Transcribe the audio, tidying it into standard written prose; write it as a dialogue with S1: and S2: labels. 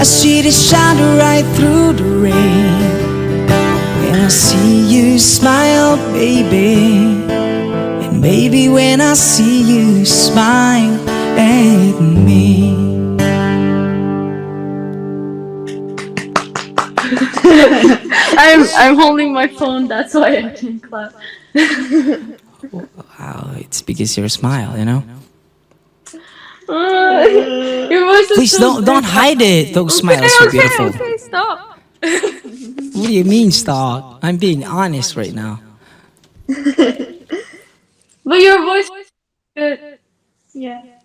S1: see the shadow right through the rain. When I see you smile, baby, and baby, when I see you smile at me.
S2: I'm holding my phone, that's why I can clap.
S1: Wow, it's because your smile, you know.
S2: Your voice is
S1: Please
S2: so
S1: don't
S2: big.
S1: hide it. Those
S2: Okay,
S1: smiles are
S2: okay,
S1: beautiful.
S2: okay, stop.
S1: What do you mean, stop? I'm being honest right now.
S2: But your voice is good. Yeah.